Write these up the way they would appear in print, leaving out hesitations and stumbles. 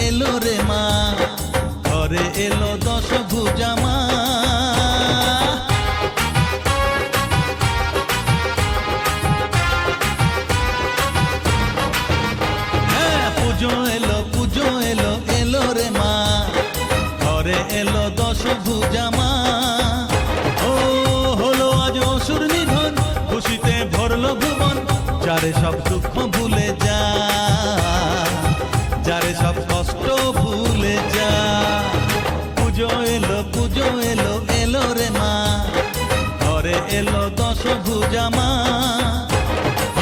এলো রে মা, ঘরে এলো দশভুজা মা। হ্যাঁ, পুজো এলো এলো রে মা, ঘরে এলো দশভুজা মা। ও হলো আজ অসুর নিধন, খুশিতে ভরলো ভুবন, যারে সব দুঃখ ভুলে যা, যারে সব কষ্ট ভুলে যা। পুজো এলো এলো রে মা, ঘরে এলো দশভুজা মা।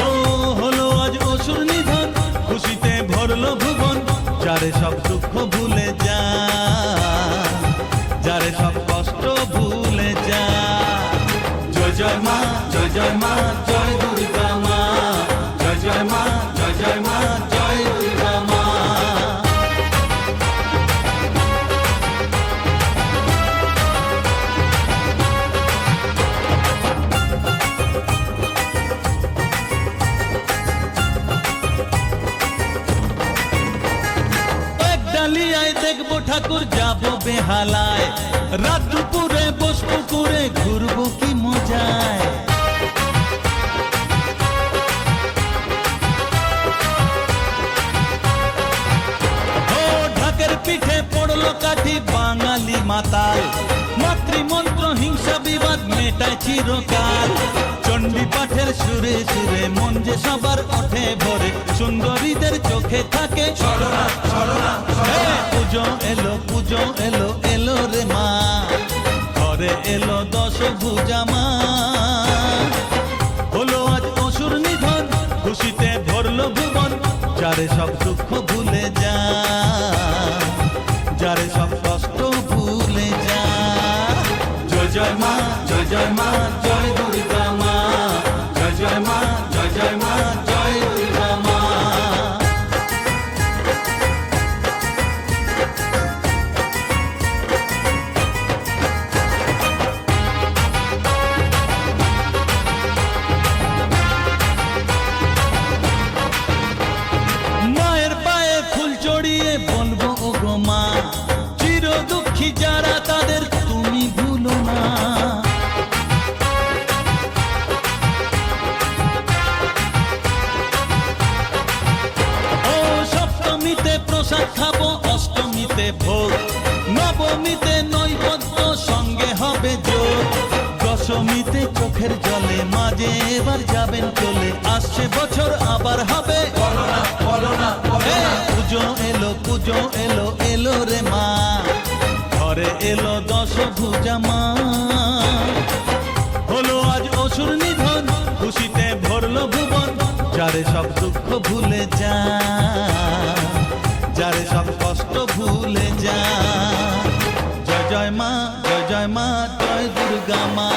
ও হলো আজ অসুর নিধন, খুশিতে ভরলো ভুবন, যারে সব দুঃখ ভুলে যা, যারে সব কষ্ট ভুলে যা। জয় জয় মা, জয় জয় মা, জয় দুর্গা মা, জয় জয় মা, জয় জয় মা, জয় দুর্গা মা। এক ডালিয়ায় দেখবো ঠাকুর, যাবো বেহালায়, রাত দুপুরে বসবো করে, ঘুরবো কি মজায়। ও ঢাকের পিঠে পড়লো কাঠি, বাঙালি মাতাল, মাতৃমন্ত্র হিংসা বিবাদ মেটায় চিরকাল। চণ্ডী পাঠের সুরে সুরে মন যে সবার ওঠে ভরে, সুন্দরীদের চোখে থাকে ছলনা ছলনা। পুজো এলো এলো রে মা, ঘরে এলো দশভুজা মা। হলো আজ অসুর নিধন, খুশিতে ভরলো ভুবন, যারে সব দুঃখ ভুলে যা, যারে সব কষ্ট ভুলে যা। জয় জয় মা, জয় জয় মা, জয় দুর্গা মা, জয় জয় মা, জয় জয় মা, জয় দুর্গা মা। মায়ের পায়ে ফুল চড়িয়ে বলবো ও গো মা, চির দুঃখী যারা তাদের তুমি ভুলো না। ও সপ্তমীতে প্রসাদ খাবো, অষ্টমীতে ভোগ, নবমীতে নৈবেদ্য সঙ্গে হবে যোগ, দশমীতে চোখের জলে মাঝে এবার যাবেন চলে, আসছে বছর আবার হবে পুজো এলো রে মা, ঘরে এলো দশভুজা মা। হলো আজ অসুর নিধন, খুশিতে ভরলো ভুবন, যারে সব দুঃখ ভুলে যা, যারে সব কষ্ট ভুলে যা। জয় জয় মা, জয় জয় মা, জয় দুর্গা মা।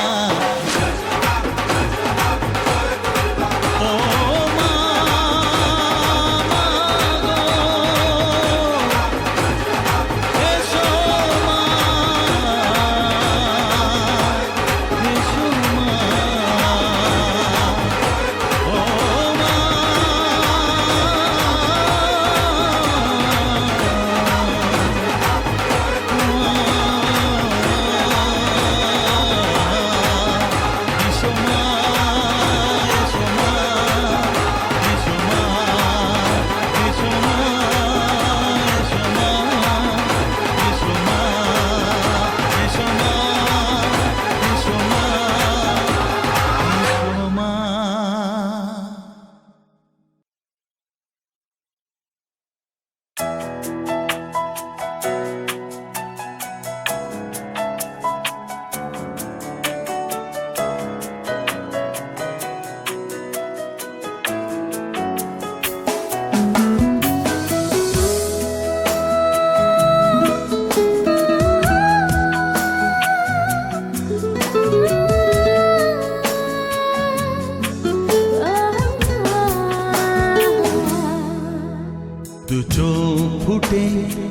দু চোখ ফুটে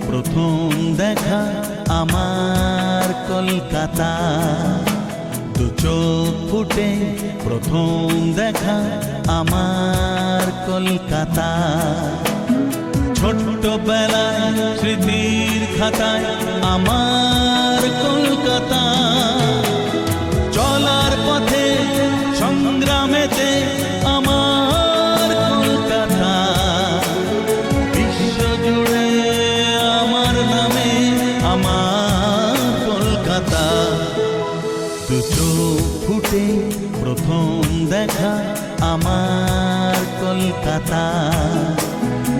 প্রথম দেখা আমার কলকাতা, দু চোখ ফুটে প্রথম দেখা আমার কলকাতা। ছোট্টবেলায় স্মৃতির খাতায় আমার কলকাতা, চলার পথে সংগ্রামেতে আমার কলকাতা, বিশ্ব জুড়ে আমার নামে আমার কলকাতা। দু চোখ ফুটে প্রথম দেখা আমার কলকাতা,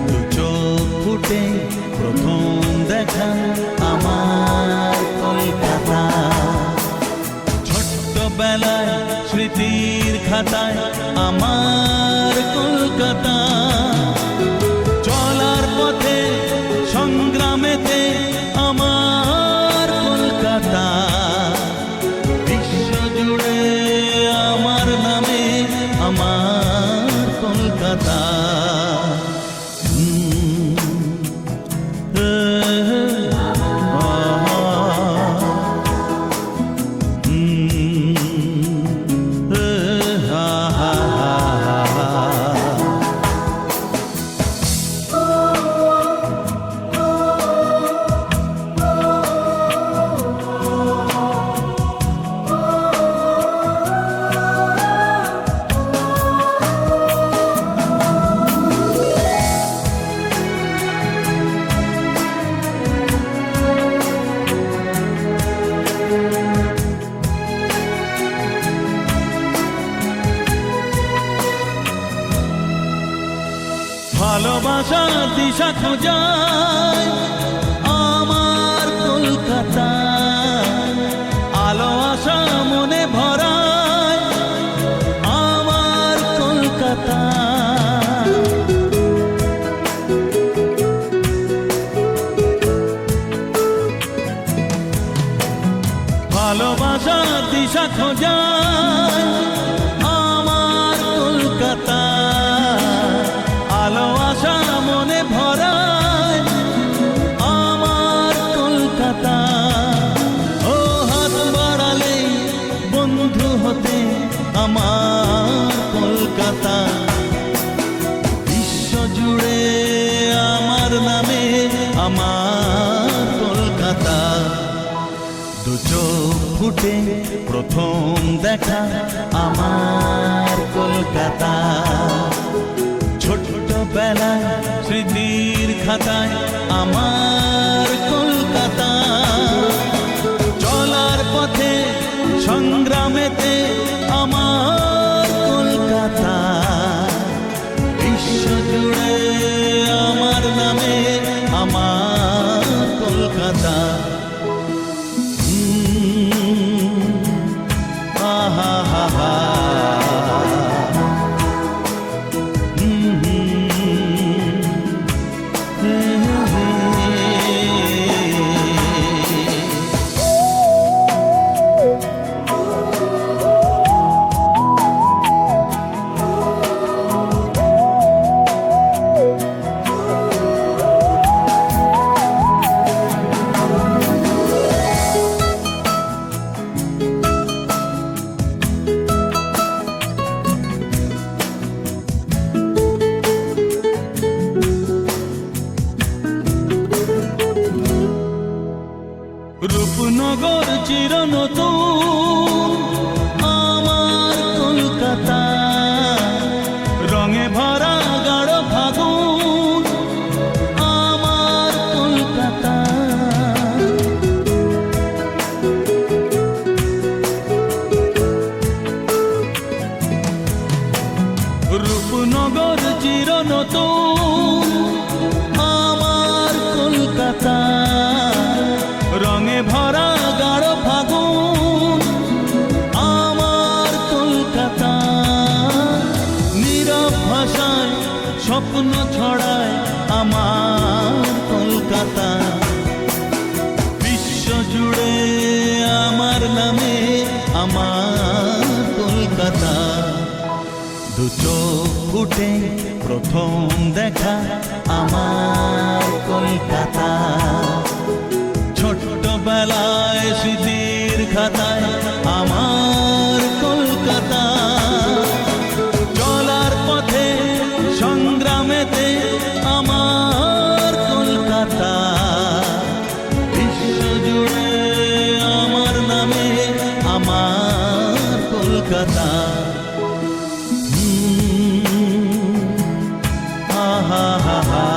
দু চোখ ফুটে প্রথম দেখা আমার কলকাতা। ছোট্টবেলায় স্মৃতির খাতায় আমার কলকাতা, চলার পথে সংগ্রামেতে আমার কলকাতা, বিশ্ব জুড়ে আমার নামে আমার কলকাতা। ভালোবাসার দিশা খোঁজায় আমার কলকাতা, আলো আশা মনে ভরায় আমার কলকাতা। ভালোবাসার দিশা খোঁজায় আমার কলকাতা, আলো আশা মনে ভরায় আমার কলকাতা। ও হাত বাড়ালে বন্ধু হতে আমার কলকাতা, বিশ্ব জুড়ে আমার নামে আমার কলকাতা। দু চোখ ফুটে প্রথম দেখা আমার কলকাতা, ছোট্টবেলায় স্মৃতির খাতায় আমার কলকাতা, চলার পথে সংগ্রামেতে আমার কলকাতা, বিশ্ব জুড়ে আমার নামে আমার কলকাতা। আহা হা হা রূপনগর চির নতুন আমার কলকাতা, রঙে ভরা গাঢ় ফাগুন আমার কলকাতা। রূপনগর চির নতুন আমার কলকাতা, রঙে ভরা গাঢ় ফাগুন আমার কলকাতা। নীরব ভাষায় স্বপ্ন ছড়ায় আমার কলকাতা, বিশ্ব জুড়ে আমার নামে আমার কলকাতা। দু চোখ ফুটে প্রথম দেখা আমার কলকাতা, ছোট্টবেলায় স্মৃতির খাতায় আমার কলকাতা, চলার পথে সংগ্রামেতে আমার কথা আহা হা হা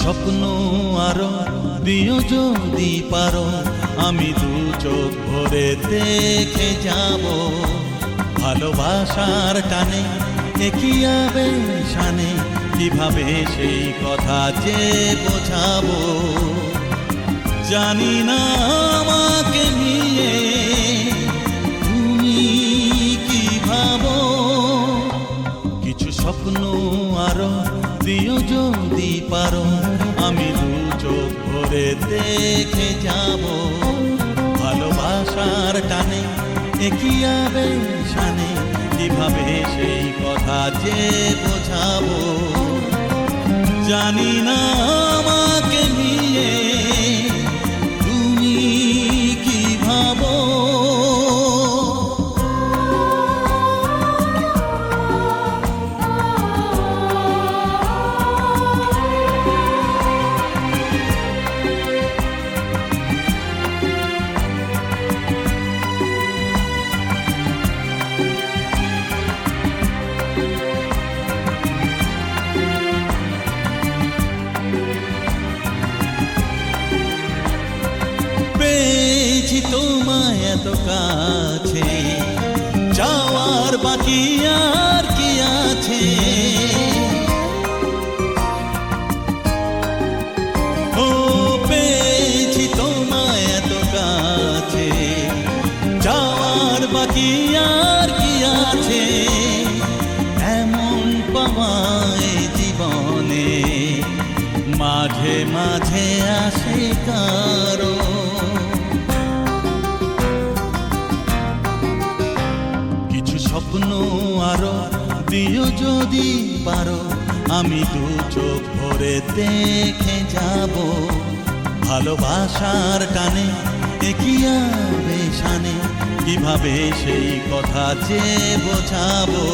স্বপ্ন আরো দিও যদি পারো আমি দু চোখ ভরে দেখে যাব ভালোবাসার টানে একিয়াবে শানে কিভাবে সেই কথা যে বোঝাবো জানি না আমাকে নিয়ে তুমি কি ভাবো কিছু স্বপ্ন আরো দিও যদি পারো আমি দু চোখ ভরে দেখে যাব ভালোবাসার টানে একিয়াবে শানে কিভাবে সেই কথা যে বোঝাবো জানি না আমাকে নিয়ে তুমি কি ভাবো পেয়েছি তোমায় এত কাছে যাওয়ার বাকি আর কি আছে ও পেয়েছি তোমায় এত কাছে যাওয়ার বাকি আর কি আছে এমন পাওয়ায় জীবনে মাঝে মাঝে আসে কারো স্বপ্ন আরো দিও যদি পারো আমি দু চোখ ভরে দেখে যাব ভালোবাসার টানে একিয়াবে শানে কিভাবে সেই কথা যে বোঝাবো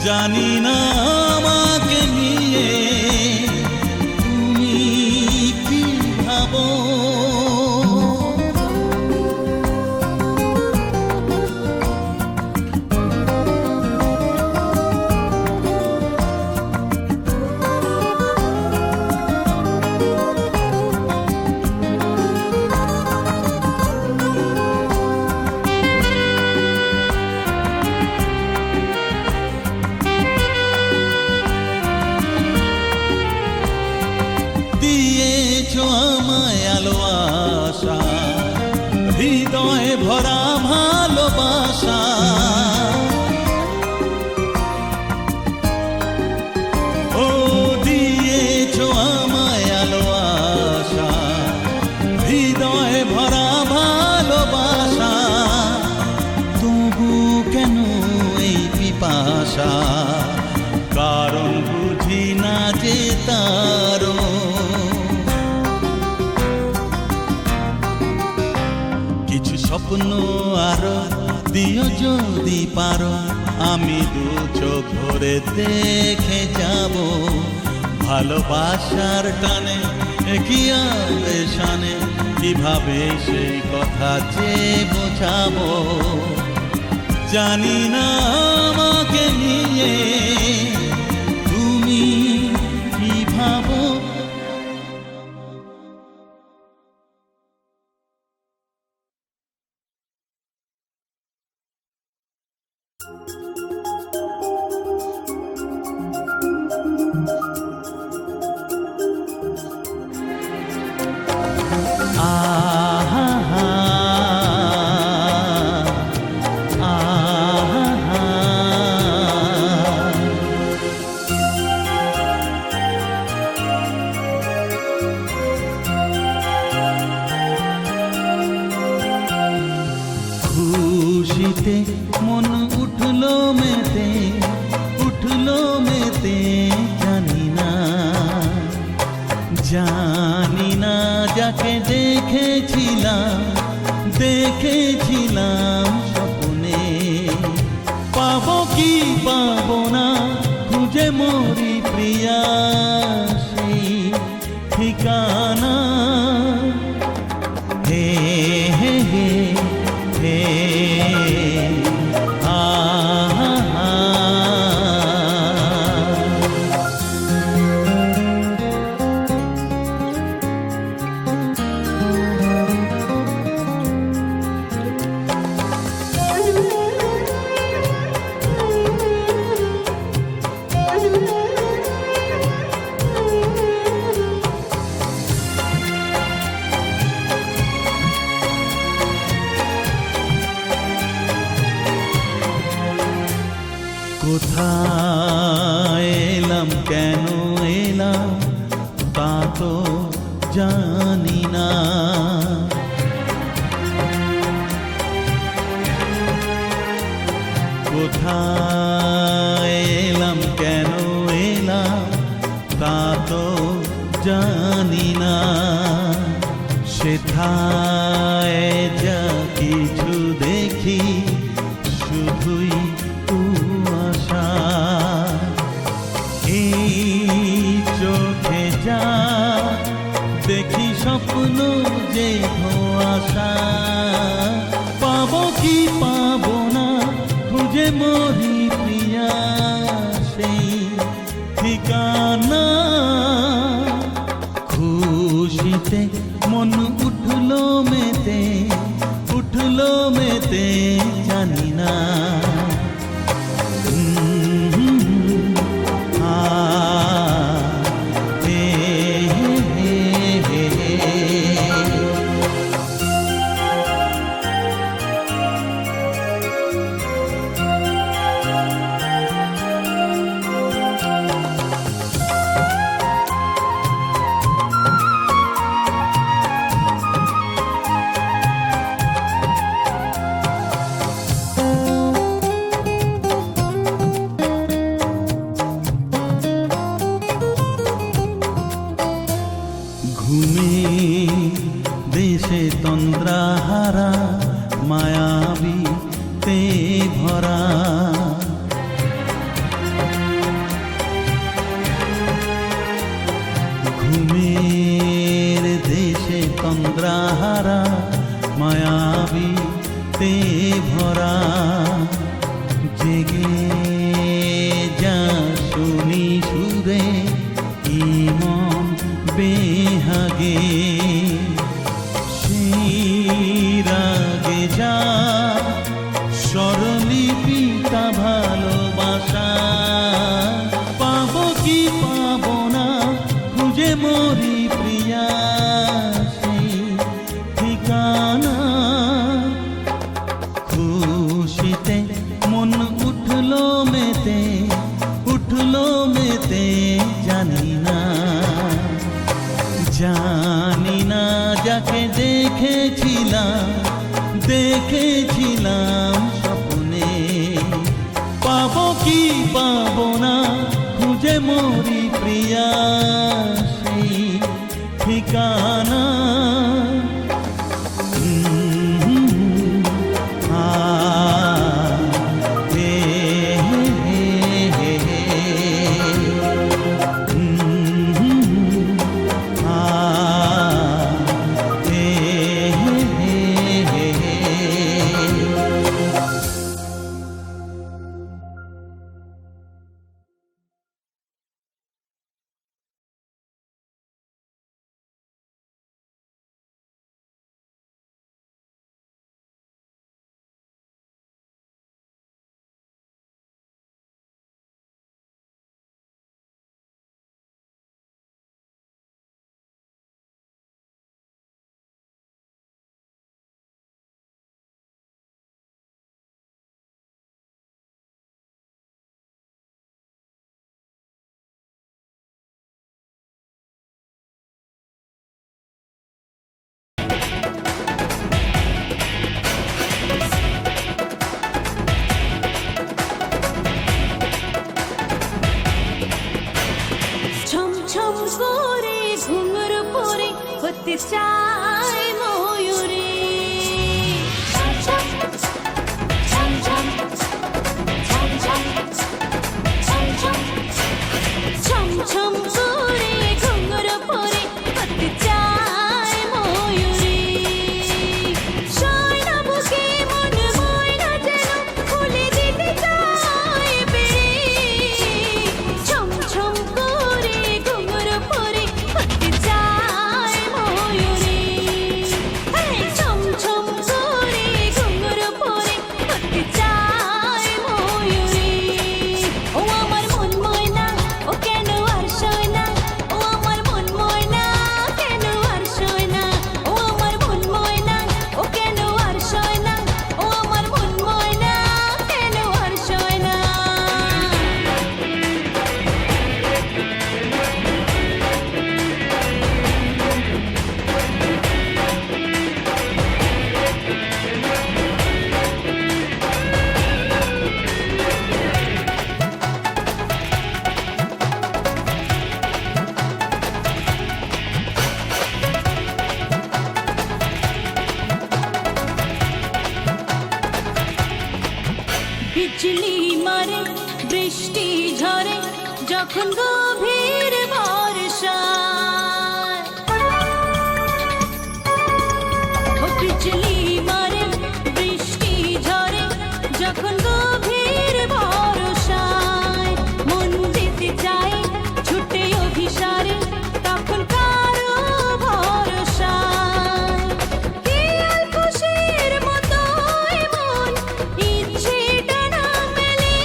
জানি না আমাকে নিয়ে তুমি কি ভাবো দিয়েছো আমায় আলো আশা হৃদয়ে ভরা ভালোবাসা ও দিয়েছো আমায় আলো আশা হৃদয়ে ভরা ভালোবাসা তবু কেন এই পিপাসা কারণ বুঝি না যে তারো স্বপ্ন আরো দিও যদি পারো আমি দু চোখ ভরে দেখে যাব ভালোবাসার টানে একিয়াবে শানে কিভাবে সেই কথা যে বোঝাবো জানি না আমাকে নিয়ে তুমি কি ভাবো খুশিতে মন উঠলো মেতে জানি না যাকে দেখেছিলাম স্বপ্নে, পাবো কি পাবো না খুঁজে মরি প্রিয়া সেই ঠিকানা। হে হে হে হে কোথায় এলাম কেন এলাম তা তো জানি না, কোথায় এলাম কেন এলাম তা তো জানি না, সেথায় যা কিছু দেখি শুধুই কুয়াশা। এই চোখে যা দেখি স্বপ্ন যে ধোঁয়াশা, পাবো কি পাবো না খুঁজে মরি প্রিয়া সেই ঠিকানা। খুশিতে মন উঠলো মেতে জানি না ঘুমে দেশে তন্দ্রাহারা মায়াবীতে ভরা, ঘুমের দেশে তন্দ্রাহারা মায়াবীতে ভরা, জেগে যা শুনি সুরে ইমন বেহাগে, শিরাগে যা স্বরলিপিটা ভালোবাসা, পাবো কি পাবো না খুঁজে মরি প্রিয়া সেই ঠিকানা। খুশিতে মন উঠলো মেতে জানি না যাকে দেখেছিলাম স্বপ্নে, পাবো কি পাবো না খুঁজে মরি প্রিয়া সেই ঠিকানা। হতে চাই ময়ূরী। ছম করে ঘুঙুর পরে হতে চাই ময়ূরী। সয়না বুকে মন ময়না যেন খুলে দিতে চাই বেড়ে। ছম করে ঘুঙুর পরে হতে চাই ময়ূরী। ছম করে ঘুঙুর পরে হতে চাই ময়ূরী। ও আমার মন ময়না, ও কেন আর শোয় না? ও আমার মন ময়না, কেন আর শোয় না? ও আমার মন ময়না, ও কেন আর শোয় না? ও আমার মন ময়না, কেন আর শোয় না? বিজলি মারে, বৃষ্টি ঝরে, যখন গভীর বর্ষায়। ও বিজলি মারে, বৃষ্টি ঝরে, যখন গভীর বর্ষায়। মন যেতে চায় ছুটে অভিসারে, তখন কারো ভরসায়। খেয়াল খুশির মতো মন ইচ্ছে ডানা মেলে।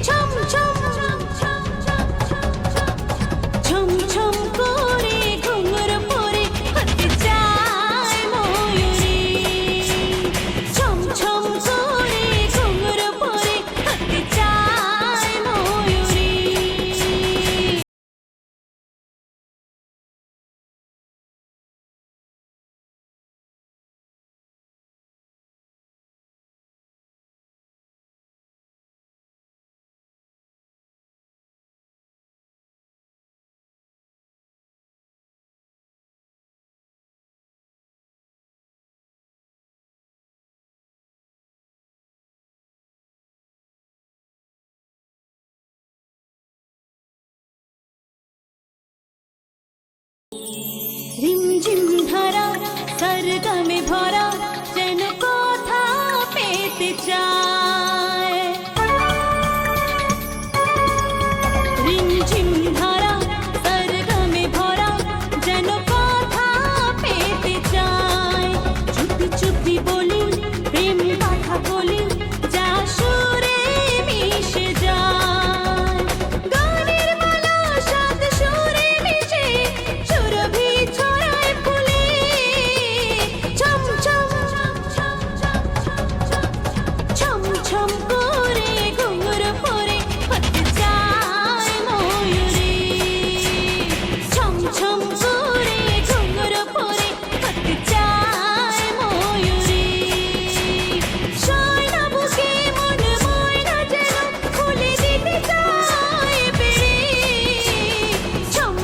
ছম করে ঘুঙুর পরে হতে চাই ময়ূরী। ছম করে ঘুঙুর পরে হতে চাই ময়ূরী। রিমঝিম ধারা সরগমে ভরা, যেন কথা পেতে চায়। রিমঝিম ধারা সরগমে ভরা, যেন কথা পেতে চায়। চুপি চুপি বলি প্রেম কথা বলি, যা সুরে মিশে যায়। গানের মালা সাত সুরে মিশে, সুরভি ছড়ায় ফুলে। ছম করে ঘুঙুর পরে হতে চাই ময়ূরী। ছম করে ঘুঙুর পরে হতে চাই ময়ূরী। সয়না বুকে মন ময়না যেন খুলে দিতে চাই বেড়ে। ছম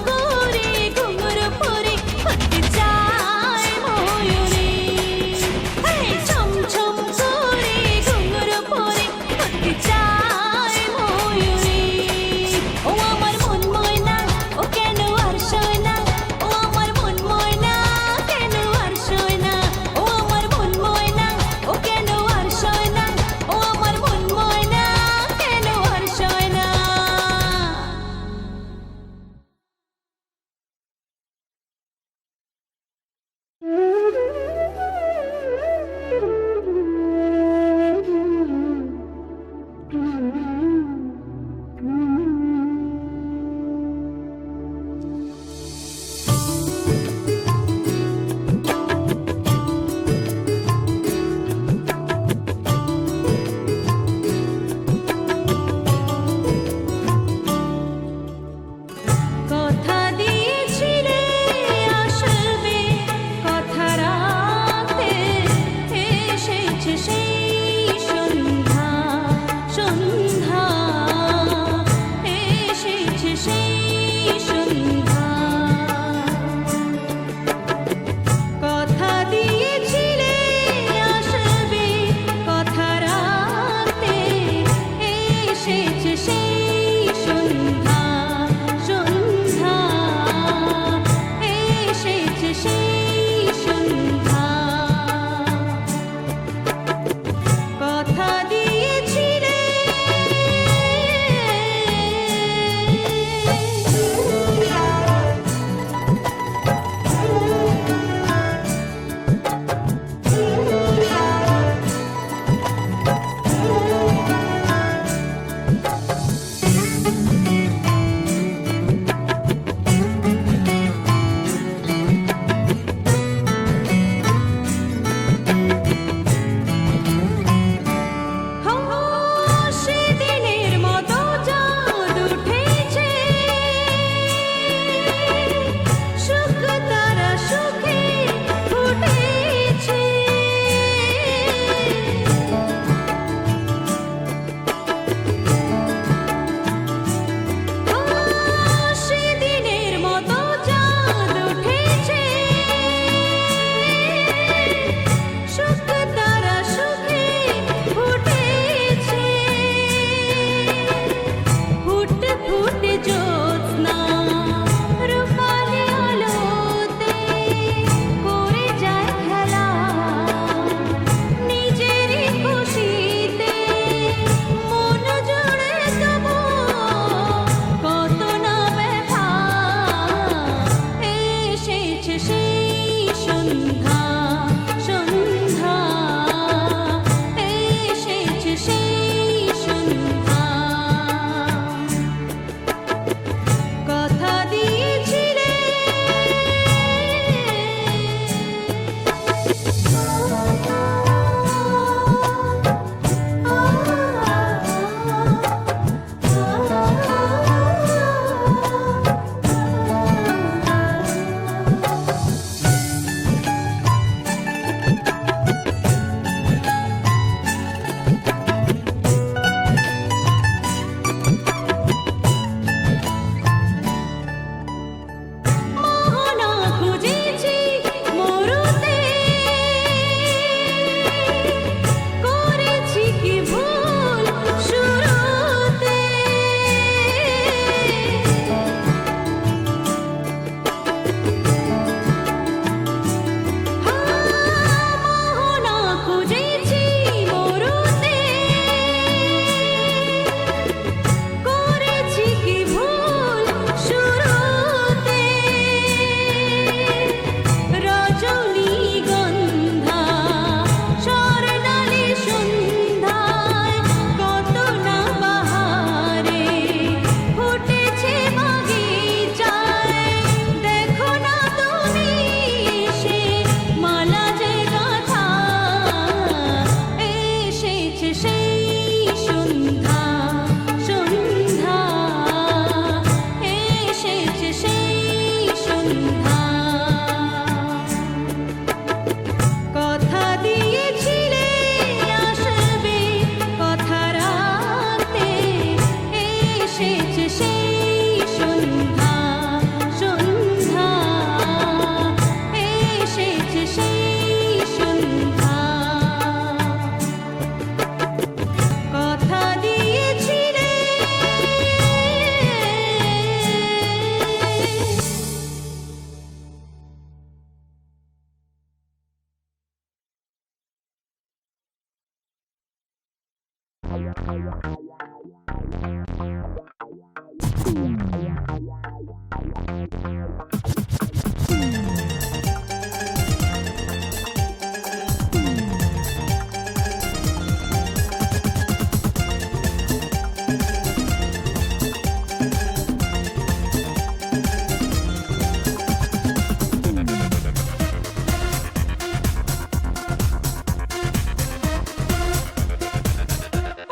করে ঘুঙুর পরে হতে চাই ময়ূরী। ছম করে ঘুঙুর পরে হতে চাই ময়ূরী। ও আমার মন ময়না, ও কেন আর শোয় না? ও আমার মন ময়না, কেন আর শোয় না? ও আমার মন ময়না, ও কেন আর শোয় না? ও আমার মন ময়না, কেন আর শোয় না?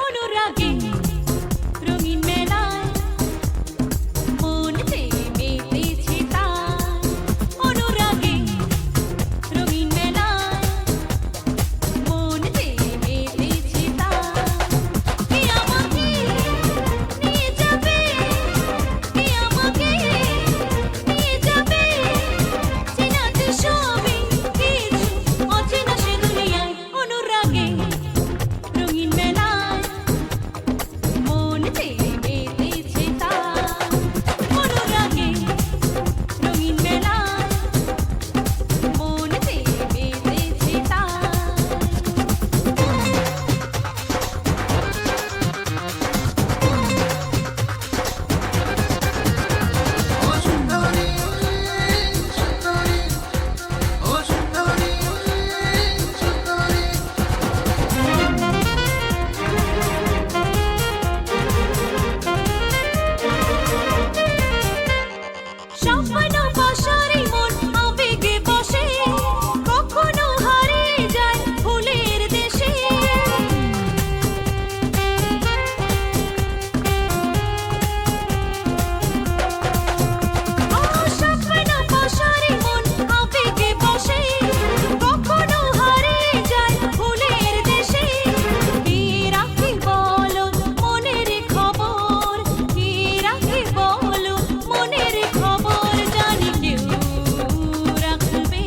অনুরাগে রঙিন মেলায় মন চেয়ে মেতেছে তাই। অনুরাগে রঙিন মেলায় মন চেয়ে মেতেছে তাই। কে আমাকে নিয়ে যাবে, কে আমাকে নিয়ে যাবে, চেনা তো সবই কিছু অচেনা সে দুনিয়ায়। অনুরাগে রঙিন মেলায় মন চেয়ে মেতেছে তাই। অনুরাগে রঙিন মেলায় মন চেয়ে মেতেছে তাই। ও সুন্দরী সুন্দরী, ও সুন্দরী সুন্দরী। স্বপ্ন বসারে মন আবেগে বসে, কখনো হারিয়ে যায় ফুলের দেশে। ও স্বপ্ন বসারে মন আবেগে বসে, কখনো হারিয়ে যায় ফুলের দেশে। কে রাখে বলো মনের খবর, কে রাখে বলো মনের খবর, জানি কেউ রাখবে।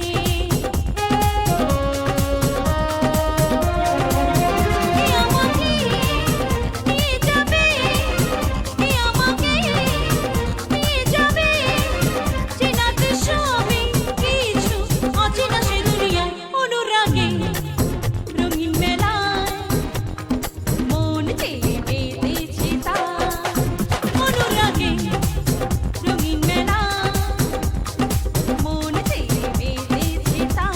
কে আমাকে নিয়ে যাবে, কে আমাকে নিয়ে যাবে, চেনা তো সবই কিছু অচেনা সে দুনিয়ায়। অনুরাগে রঙিন মেলায় মন চেয়ে মেতেছে তাই। অনুরাগে রঙিন মেলায় মন চেয়ে মেতেছে তাই।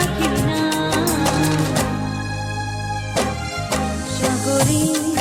রাখি না সাগরে